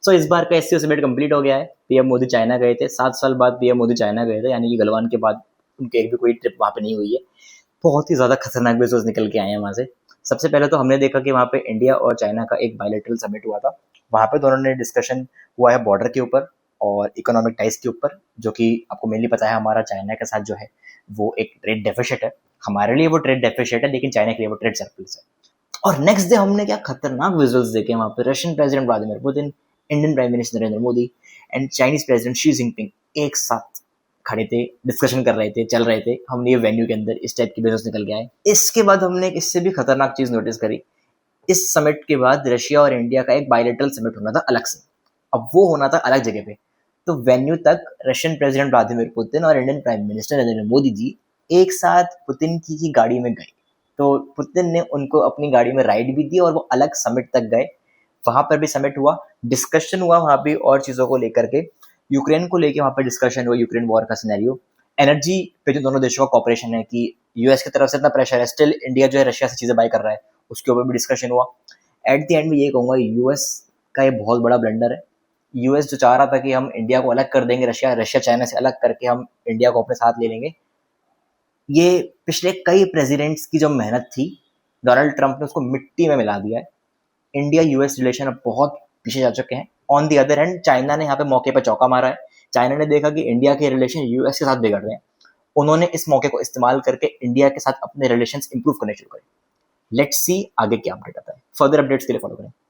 सो इस बार का SCO summit complete हो गया है। पीएम मोदी चाइना गए थे, 7 साल बाद पीएम मोदी चाइना गए थे, यानी कि गलवान के बाद उनकी एक भी कोई ट्रिप वहाँ पे नहीं हुई है। बहुत ही ज़्यादा खतरनाक विजुअल्स निकल के आए हैं वहाँ से। सबसे पहले तो हमने देखा कि वहाँ पे इंडिया और चाइना का एक बायलैटरल समिट हुआ था। वहाँ पे दोनों ने डिस्कशन हुआ है बॉर्डर के ऊपर और इकोनॉमिक टाइज के ऊपर, जो कि आपको मेनली पता है हमारा चाइना के साथ जो है वो एक ट्रेड डेफिसिट है। हमारे लिए वो ट्रेड डेफिसिट है, लेकिन चाइना के लिए वो ट्रेड सरप्लस है। और नेक्स्ट डे हमने क्या खतरनाक विजुअल्स देखे वहाँ पे। Russian president Vladimir Putin, Indian prime minister Narendra Modi and Chinese president Xi Jinping एक साथ खड़े थे, डिस्कशन कर रहे थे, चल रहे थे। हमने ये वेन्यू के अंदर इस टाइप की बिजनेस निकल के आए। इसके बाद हमने एक इससे भी खतरनाक चीज नोटिस करी। इस समिट के बाद रशिया और इंडिया का एक बायलैटरल समिट होना था अलग से। अब वो होना था अलग जगह पे। तो वेन्यू तक रशियन प्रेसिडेंट व्लादिमीर पुतिन और Indian prime minister Narendra Modi ji एक साथ पुतिन की ही गाड़ी में गए। तो पुतिन ने उनको अपनी गाड़ी में राइड भी दी और वो अलग समिट तक गए। वहां पर भी समिट हुआ, डिस्कशन हुआ वहां भी और चीजों को लेकर के। यूक्रेन को लेके वहां पर डिस्कशन हुआ, यूक्रेन वॉर का सिनेरियो, एनर्जी पे जो दोनों देशों का कॉपरेशन है कि यूएस की तरफ से इतना प्रेशर है, स्टिल इंडिया जो है रशिया से चीजें बाय कर रहा है, उसके ऊपर भी डिस्कशन हुआ। एट द एंड में ये कहूंगा यूएस का ये बहुत बड़ा ब्लंडर है। यूएस जो चाह रहा था कि हम इंडिया को अलग कर देंगे, रशिया रशिया चाइना से अलग करके हम इंडिया को अपने साथ ले लेंगे, ये पिछले कई प्रेसिडेंट्स की जो मेहनत थी, डोनाल्ड ट्रंप ने उसको मिट्टी में मिला दिया है। इंडिया यूएस रिलेशन अब बहुत पीछे जा चुके हैं। On the other hand China ने यहाँ पे मौके पर चौका मारा है। चाइना ने देखा कि इंडिया के रिलेशन यूएस के साथ बिगड़ रहे हैं, उन्होंने इस मौके को इस्तेमाल करके इंडिया के साथ अपने रिलेशन इंप्रूव करने शुरू करे। लेट्स सी आगे क्या अपडेट आता है। फर्दर अपडेट्स के लिए फॉलो करें।